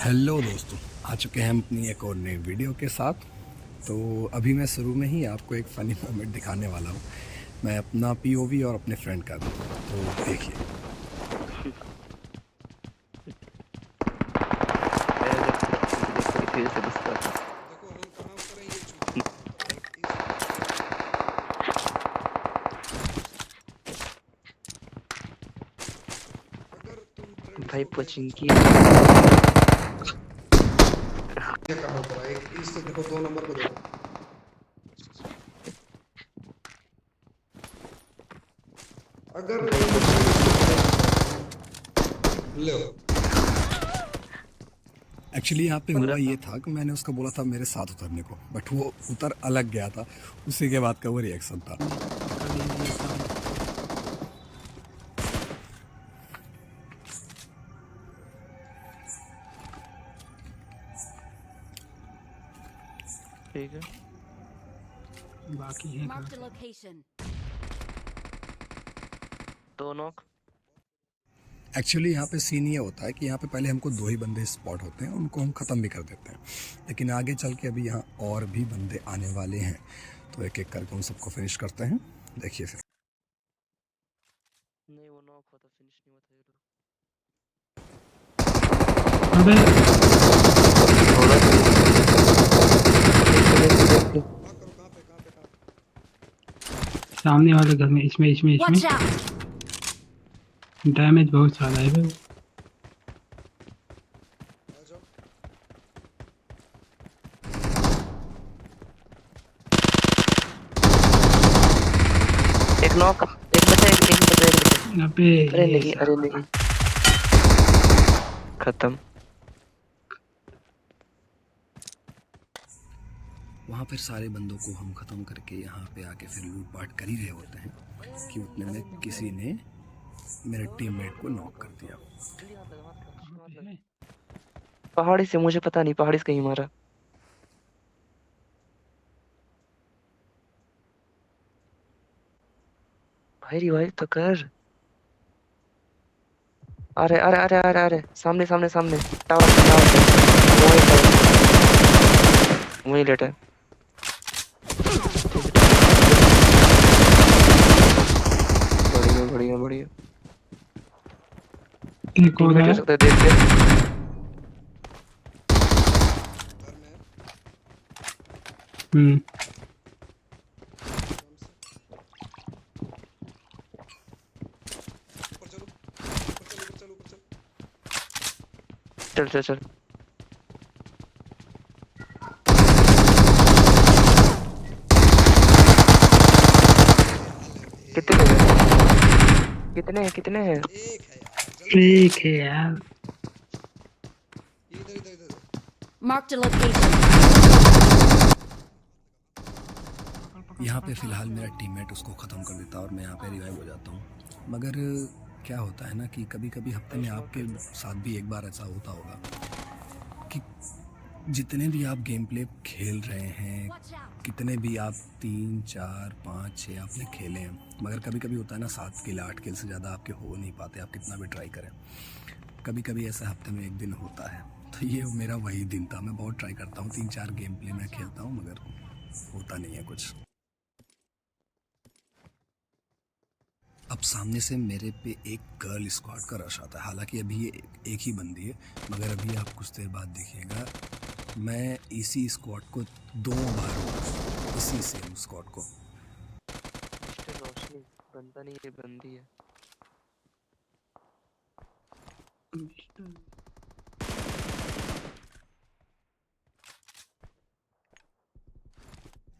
Hello दोस्तों, आ चुके हैं हम अपनी एक और नई वीडियो के साथ। तो अभी मैं शुरू में ही आपको एक फ़नी मोमेंट दिखाने वाला हूँ। मैं अपना पीओवी और अपने फ्रेंड का भी, तो देखिए। मैं जब बच्चे को देखकर फिर से बसता था। देखो हम कहाँ उतरेंगे चूतिया। अगर तुम ट्रेंड्स भाई को कहना पोचिंकी चाहते हो ये कहाँ उतरा, एक इस देखो 2 नंबर को देखो। अगर भाई इन पोचिंकी ट्रेंड्स को कितने कहना चाहते हो ले एक्चुअली यहाँ पे पूरा हुआ ये काम था कि मैंने उसको बोला था मेरे साथ उतरने को, बट वो उतर अलग गया था। उसी के बाद का वो रिएक्शन था। ठीक है। बाकी है Marked a location. दो नॉक। एक्चुअली यहाँ पे सीन ये होता है कि यहाँ पे पहले हमको 2 ही बंदे स्पॉट होते हैं, उनको हम ख़त्म भी कर देते हैं। लेकिन आगे चल के अभी यहाँ और भी बंदे आने वाले हैं, तो एक एक करके उन सबको फिनिश करते हैं। देखिए फिर। नहीं वो नॉक होता फिनिश नहीं होता जरूर। अबे थोड़ा सा देख ले। मार्क करो कहाँ पे सामने वाले घर में इसमें Watch out! डैमेज बहुत ज्यादा है बे। आ जाओ। एक नॉक एक बचा एक बचा एक बचा। अबे अरे ये नहीं अरे नहीं खत्म। वहाँ फिर सारे बंदों को हम ख़त्म करके यहाँ पे आके फिर लूट पाट कर ही रहे होते हैं कि उतने में किसी ने मेरे टीममेट को नॉक कर दिया। पहाड़ी से मुझे पता नहीं पहाड़ी से कहीं मारा। भाई रिवाइव तो कर। अरे अरे अरे अरे अरे सामने सामने सामने टावर वही लेटा है। बढ़िया बढ़िया बढ़िया। एक और टीममेट है। हो सकता है देख के। घर में है, हम्म आराम से। ऊपर चलो ऊपर चलो ऊपर चलो ऊपर चलो। चल चल चल। कितने हैं कितने हैं कितने हैं? एक है यार, जल्दी एक है यार। ये इधर इधर इधर। Marked a location. यहाँ पे फ़िलहाल मेरा टीममेट उसको ख़त्म कर देता और मैं यहाँ पे रिवाइव हो जाता हूँ। मगर क्या होता है ना कि कभी कभी हफ्ते में आपके साथ भी एक बार ऐसा होता होगा कि जितने भी आप गेम प्ले खेल रहे हैं, Watch out! कितने भी आप 3, 4, 5, 6 आपने खेले हैं, मगर कभी कभी होता है ना 7 किल 8 किल से ज़्यादा आपके हो नहीं पाते, आप कितना भी ट्राई करें। कभी कभी ऐसा हफ्ते में एक दिन होता है, तो ये मेरा वही दिन था। मैं बहुत ट्राई करता हूँ, 3-4 गेम प्ले मैं खेलता हूँ, मगर होता नहीं है कुछ। अब सामने से मेरे पे एक गर्ल स्क्वाड का रश आता है। हालांकि अभी ये एक ही बंदी है, मगर अभी आप कुछ देर बाद देखिएगा मैं इसी स्क्वाड को 2 बार इसी सेम स्क्वाड को। मिस्टर रोशनी बंदा नहीं ये बंदी है।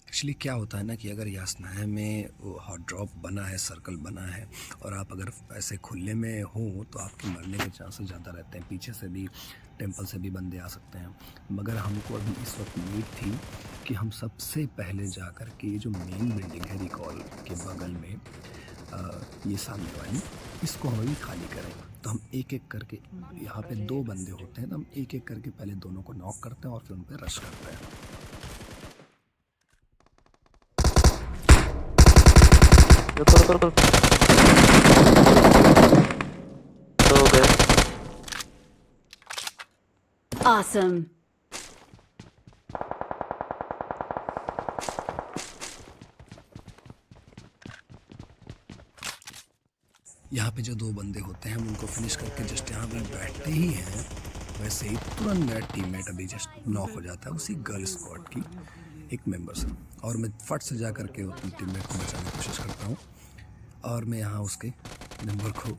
एक्चुअली क्या होता है ना कि अगर यासनाया में वो हॉट ड्रॉप बना है, सर्कल बना है, और आप अगर ऐसे खुले में हो तो आपके मरने के चांसेस ज़्यादा रहते हैं। पीछे से भी टेंपल से भी बंदे आ सकते हैं। मगर हमको अभी इस वक्त उम्मीद थी कि हम सबसे पहले जा कर के ये जो मेन बिल्डिंग है रिकॉल के बगल में, ये सामने वाली, इसको हम अभी खाली करें। तो हम एक एक करके, यहाँ पे 2 बंदे होते हैं, तो हम एक एक करके पहले दोनों को नॉक करते हैं और फिर उन पर रश करते हैं। रुको रुको रुको। तो हो गए। Awesome. यहाँ पे जो दो बंदे होते हैं हम उनको फिनिश करके जस्ट यहाँ पे बैठते ही हैं, वैसे ही तुरंत मेरा टीममेट अभी जस्ट नॉक हो जाता है उसी गर्ल स्क्वाड की एक मेंबर से, और मैं फट से जा करके अपने टीममेट को बचाने की कोशिश करता हूँ और मैं यहाँ उसके मेंबर को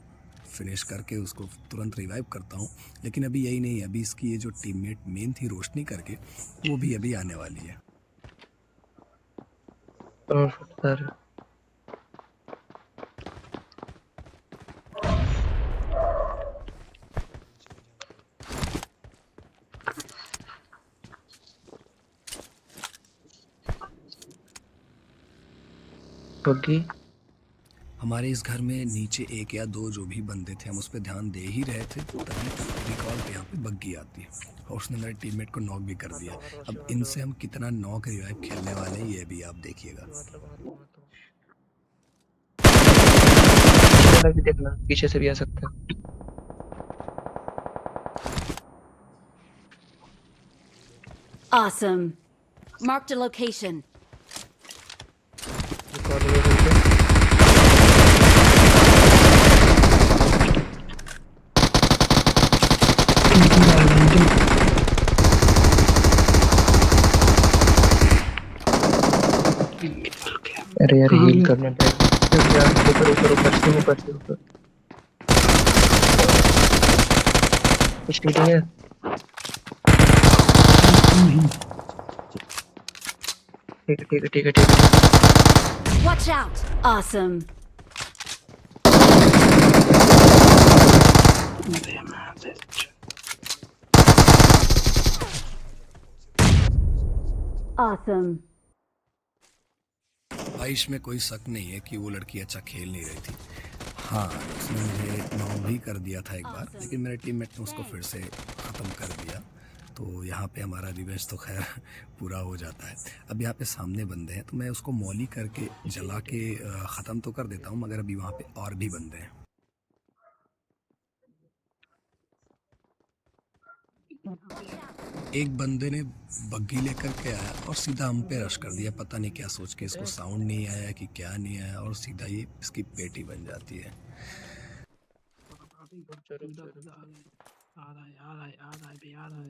फिनिश करके उसको तुरंत रिवाइव करता हूँ। लेकिन अभी यही नहीं है, अभी इसकी ये जो टीममेट मेन थी रोशनी करके, वो भी अभी आने वाली है। और सर होगी। हमारे इस घर में नीचे एक या दो जो भी बंदे थे हम उस पर ध्यान दे ही रहे थे, तभी रिकॉल पे यहाँ पे बग्गी आती है और उसने मेरे टीममेट को नॉक भी कर दिया। अब इनसे हम कितना नॉक रिवाइव खेलने वाले हैं ये भी आप देखिएगा। भी देखना, पीछे से भी आ सकता है। Awesome. Marked a location. अरे यार हील करना पड़ेगा। ऊपर ऊपर ऊपर से ऊपर से ऊपर कुछ नहीं है। ठीक है ठीक है ठीक है ठीक है। Watch out. Awesome. Awesome. भाई इसमें कोई शक नहीं है कि वो लड़की अच्छा खेल नहीं रही थी। हाँ, उसने मुझे नॉक भी कर दिया था एक बार, लेकिन मेरे टीममेट ने उसको फिर से ख़त्म कर दिया। तो यहाँ पे हमारा रिवेंज तो खैर पूरा हो जाता है। अब यहाँ पे सामने बंदे हैं तो मैं उसको मौली करके जला के ख़त्म तो कर देता हूँ, मगर अभी वहाँ पे और भी बंदे हैं। एक बंदे ने बग्गी लेकर के आया और सीधा हम पे रश कर दिया, पता नहीं क्या सोच के, इसको साउंड नहीं आया कि क्या नहीं आया, और सीधा ये इसकी पेटी बन जाती है। आ रहा है।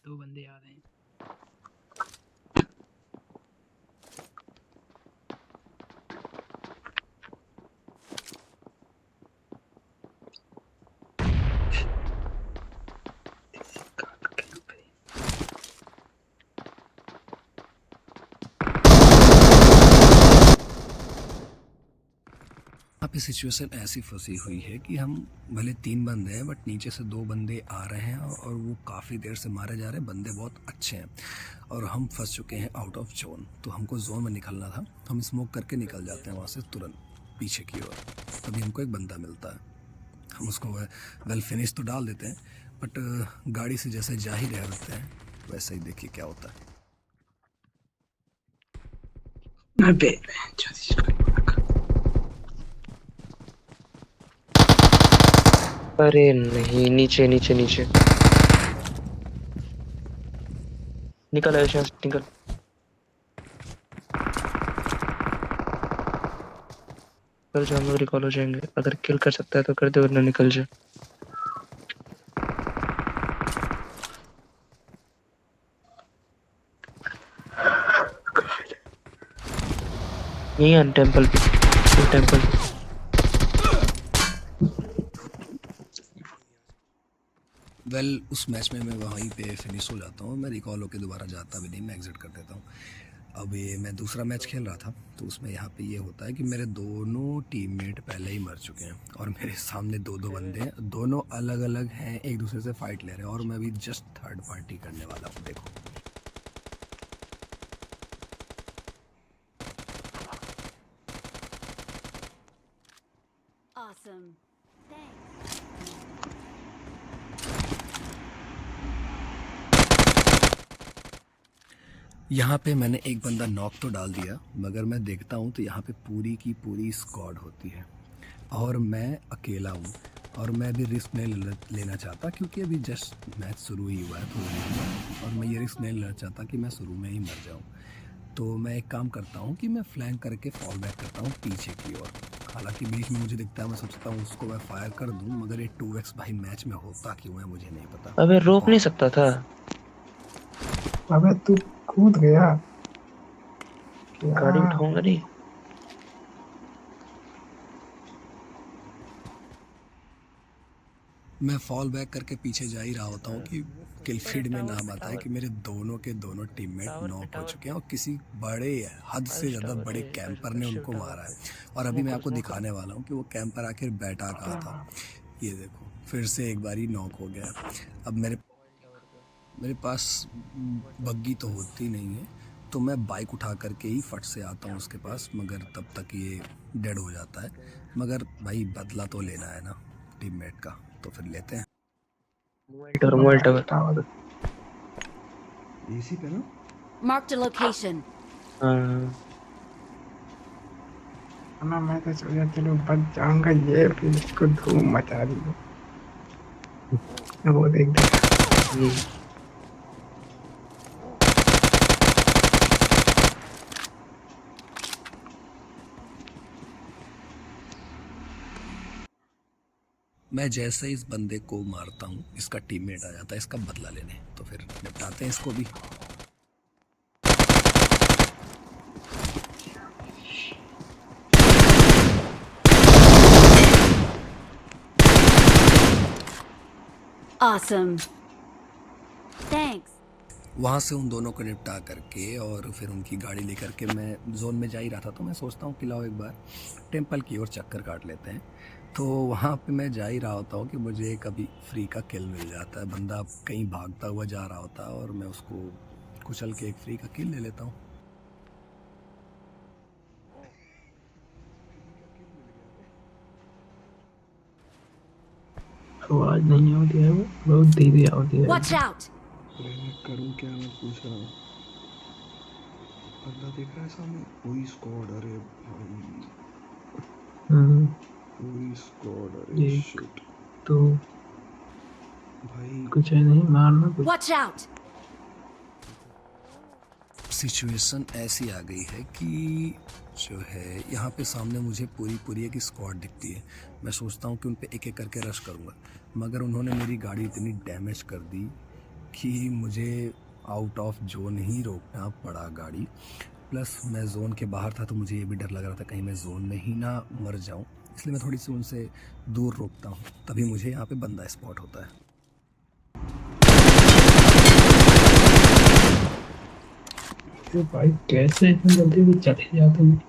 दो बंदे आ रहे हैं। यहाँ पे सिचुएशन ऐसी फंसी हुई है कि हम भले 3 बंदे हैं बट नीचे से 2 बंदे आ रहे हैं और वो काफ़ी देर से मारे जा रहे हैं। बंदे बहुत अच्छे हैं और हम फंस चुके हैं आउट ऑफ जोन। तो हमको जोन में निकलना था, हम स्मोक करके निकल जाते हैं वहाँ से तुरंत पीछे की ओर। तभी हमको एक बंदा मिलता है, हम उसको वेल फिनिश तो डाल देते हैं, बट गाड़ी से जैसे जा ही रहे होते हैं वैसे ही देखिए क्या होता है। अबे अरे नहीं, नीचे नीचे नीचे निकल आया, शायद निकल। कल जो हम लोग रिकॉल हो जाएंगे, अगर किल कर सकता है तो कर दे वरना निकल जा। यही है टेंपल पे, टेंपल पे। वेल उस मैच में मैं वहीं पे फिनिश हो जाता हूँ, मैं रिकॉल होकर दोबारा जाता भी नहीं, मैं एग्जिट कर देता हूँ। अब ये मैं दूसरा मैच खेल रहा था तो उसमें यहाँ पे ये होता है कि मेरे दोनों टीममेट पहले ही मर चुके हैं और मेरे सामने 2-2 बंदे हैं, दोनों अलग अलग हैं, एक दूसरे से फाइट ले रहे हैं और मैं अभी जस्ट थर्ड पार्टी करने वाला हूँ। देखो Awesome. Thanks. यहाँ पे मैंने एक बंदा नॉक तो डाल दिया, मगर मैं देखता हूँ तो यहाँ पे पूरी की पूरी स्क्वाड होती है और मैं अकेला हूँ। और मैं भी रिस्क नहीं लेना चाहता, क्योंकि अभी जस्ट मैच शुरू ही हुआ है तो, और मैं ये रिस्क नहीं लेना चाहता कि मैं शुरू में ही मर जाऊँ। तो मैं एक काम करता हूँ कि मैं फ्लैंक करके फॉल बैक करता हूँ पीछे की ओर। हालांकि बीच में मुझे दिखता है, मैं सोचता हूँ उसको मैं फायर कर दूँ, मगर ये 2x भाई मैच में होता क्यों है मुझे नहीं पता। अबे रोक नहीं सकता था। अबे तू कूद गया गाड़ी क्या? उठाऊंगा नहीं। मैं फॉल बैक करके पीछे जा ही रहा होता हूँ कि किल फीड में नाम आता है कि मेरे दोनों के दोनों टीममेट टावर पे, नॉक हो टावर चुके हैं और किसी बड़े हद से ज़्यादा बड़े कैंपर ने उनको मारा है। और अभी मैं आपको दिखाने वाला हूँ कि वो कैंपर आखिर बैठा कहाँ था। ये देखो, फिर से एक बारी नॉक हो गया। अब मेरे पास बग्गी तो होती नहीं है, तो मैं बाइक उठा करके ही फट से आता हूँ उसके पास, मगर तब तक ये डेड हो जाता है। मगर भाई बदला तो लेना है ना टीममेट का, तो फिर लेते हैं। Mobile tower. टावर एसी पे ना। Marked a location. हाँ ना, मैं तो सोचा चलो बच जाऊंगा, ये फिर इसको धूम मचा दी। वो देख देख मैं जैसे इस बंदे को मारता हूँ, इसका टीममेट आ जाता है इसका बदला लेने, तो फिर निपटाते हैं इसको भी। Awesome. Thanks. वहाँ से उन दोनों को निपटा करके और फिर उनकी गाड़ी लेकर के मैं जोन में जा ही रहा था, तो मैं सोचता हूँ कि लाओ एक बार टेंपल की ओर चक्कर काट लेते हैं। तो वहाँ पे मैं जा ही रहा होता हूँ कि मुझे कभी फ्री का किल मिल जाता है। बंदा कहीं भागता हुआ जा रहा होता है और मैं उसको कुचल के एक फ्री का किल ले लेता हूँ। आवाज नहीं होती है, वो बहुत धीरे होती है। Watch out. अरे मैं करूँ क्या, मैं पूछ रहा हूँ। बंदा देख रहा है सामने, पूरी स्क्वाड। अरे भाई पूरी स्क्वाड। अरे एक शिट तो भाई। कुछ है नहीं, मारना कुछ। Watch out. सिचुएशन ऐसी आ गई है कि जो है यहाँ पे सामने मुझे पूरी एक स्क्वाड दिखती है। मैं सोचता हूँ कि उन पे एक एक करके रश करूँगा, मगर उन्होंने मेरी गाड़ी इतनी डैमेज कर दी कि मुझे आउट ऑफ जोन ही रोकना पड़ा गाड़ी। प्लस मैं जोन के बाहर था, तो मुझे ये भी डर लग रहा था कहीं मैं जोन में ही ना मर जाऊँ, इसलिए मैं थोड़ी सी उनसे दूर रोकता हूँ। तभी मुझे यहाँ पे बंदा स्पॉट होता है। ये भाई कैसे इतनी जल्दी भी चले जाते हैं?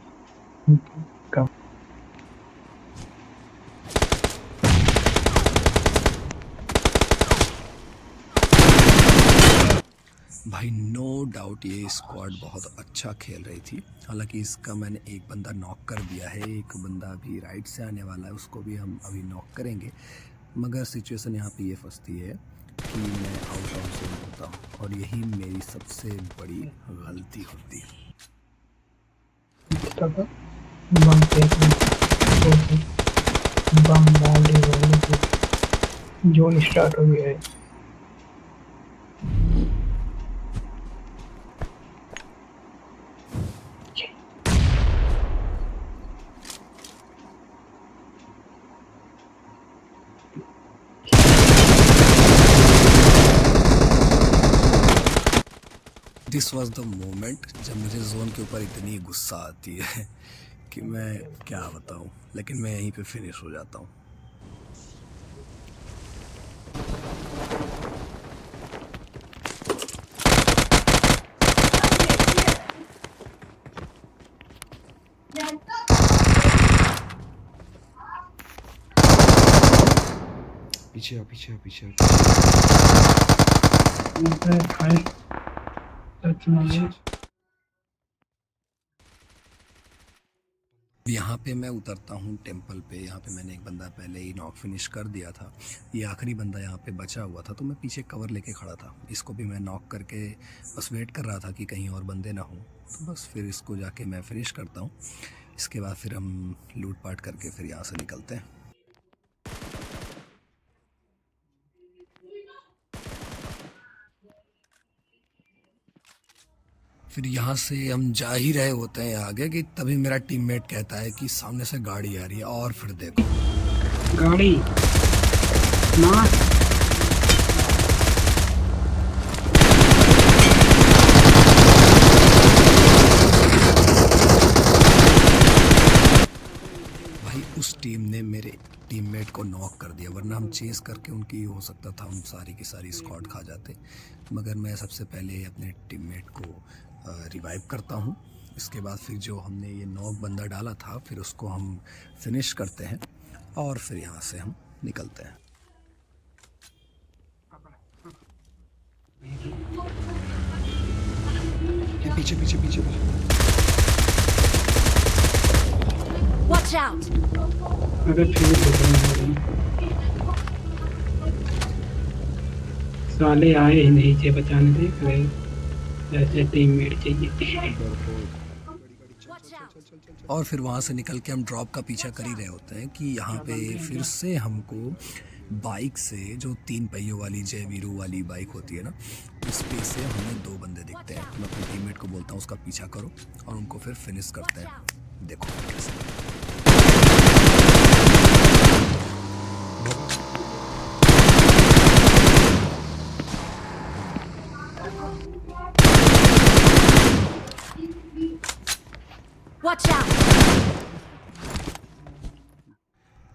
कब भाई नो डाउट ये स्क्वाड बहुत अच्छा खेल रही थी। हालांकि इसका मैंने एक बंदा नॉक कर दिया है, एक बंदा अभी राइट से आने वाला है, उसको भी हम अभी नॉक करेंगे। मगर सिचुएशन यहाँ पे ये फंसती है कि मैं आउट ऑफ जोन होता हूँ और यही मेरी सबसे बड़ी गलती होती है। था बम फेंकने, बम डालने वाले को जोन स्टार्ट हो गया है। दिस वॉज द मोमेंट जब मुझे जोन के ऊपर इतनी गुस्सा आती है कि मैं क्या बताऊँ, लेकिन मैं यहीं पे फिनिश हो जाता हूँ। पीछे आ, पीछे आ, पीछे आ। यहाँ पे मैं उतरता हूँ टेंपल पे। यहाँ पे मैंने एक बंदा पहले ही नॉक फिनिश कर दिया था, ये आखिरी बंदा यहाँ पे बचा हुआ था, तो मैं पीछे कवर लेके खड़ा था। इसको भी मैं नॉक करके बस वेट कर रहा था कि कहीं और बंदे ना हो, तो बस फिर इसको जाके मैं फिनिश करता हूँ। इसके बाद फिर हम लूट पाट करके फिर यहाँ से निकलते हैं। फिर यहाँ से हम जा ही रहे होते हैं आगे कि तभी मेरा टीममेट कहता है कि सामने से गाड़ी आ रही है, और फिर देखो गाड़ी ना भाई उस टीम ने मेरे टीममेट को नॉक कर दिया, वरना हम चेस करके उनकी हो सकता था हम सारी की सारी स्क्वाड खा जाते। मगर मैं सबसे पहले अपने टीममेट को रिवाइव करता हूँ। इसके बाद फिर जो हमने ये नॉक बंदा डाला था फिर उसको हम फिनिश करते हैं और फिर यहाँ से हम निकलते हैं। ये पीछे पीछे पीछे Watch out! अगर फिर साले आए ही नहीं थे बचाने, देख रहे जैसे टीममेट चाहिए। Watch out! और फिर वहाँ से निकल के हम ड्रॉप का पीछा कर ही रहे होते हैं कि यहाँ पे फिर से हमको बाइक से, जो 3 पहियों वाली जय वीरू वाली बाइक होती है ना, उस पे से हमें 2 बंदे दिखते हैं। तो मैं अपने टीममेट को बोलता हूँ उसका पीछा करो और उनको फिर फिनिश करते हैं। देखो कैसे। Watch out!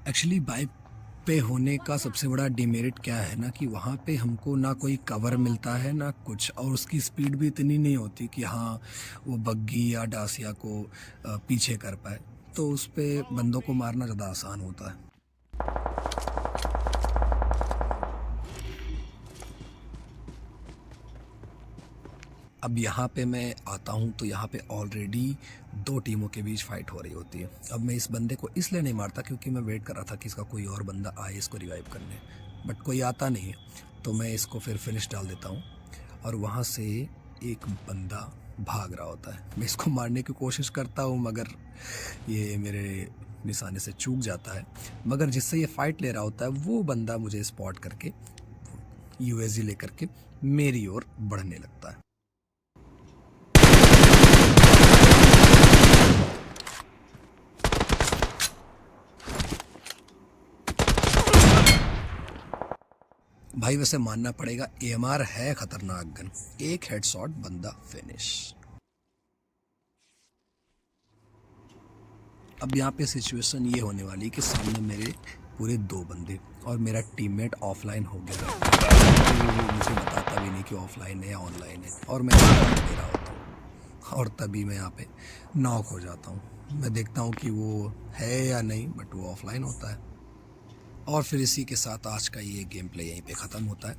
एक्चुअली बाइक पे होने का सबसे बड़ा डिमेरिट क्या है ना कि वहाँ पे हमको ना कोई कवर मिलता है ना कुछ, और उसकी स्पीड भी इतनी नहीं होती कि हाँ वो बग्गी या डासिया को पीछे कर पाए, तो उस पे बंदों को मारना ज़्यादा आसान होता है। अब यहाँ पे मैं आता हूँ तो यहाँ पे ऑलरेडी 2 टीमों के बीच फाइट हो रही होती है। अब मैं इस बंदे को इसलिए नहीं मारता क्योंकि मैं वेट कर रहा था कि इसका कोई और बंदा आए इसको रिवाइव करने, बट कोई आता नहीं है, तो मैं इसको फिर फिनिश डाल देता हूँ। और वहाँ से एक बंदा भाग रहा होता है, मैं इसको मारने की कोशिश करता हूँ मगर ये मेरे निशाने से चूक जाता है। मगर जिससे ये फाइट ले रहा होता है वो बंदा मुझे स्पॉट करके UAG लेकर के मेरी ओर बढ़ने लगता है। भाई वैसे मानना पड़ेगा AMR है खतरनाक गन, एक हेडशॉट बंदा फिनिश। अब यहाँ पे सिचुएशन ये होने वाली कि सामने मेरे पूरे 2 बंदे और मेरा टीममेट ऑफलाइन हो गया, तो मुझे बताता भी नहीं कि ऑफलाइन है या ऑनलाइन है, और मैं दे रहा होता हूँ और तभी मैं यहाँ पे नॉक हो जाता हूँ। मैं देखता हूँ कि वो है या नहीं, बट वो ऑफलाइन होता है। और फिर इसी के साथ आज का ये गेम प्ले यहीं पे ख़त्म होता है।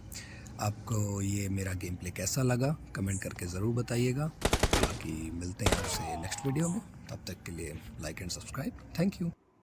आपको ये मेरा गेम प्ले कैसा लगा कमेंट करके ज़रूर बताइएगा। बाकी मिलते हैं आपसे नेक्स्ट वीडियो में, तब तक के लिए like and subscribe. Thank you.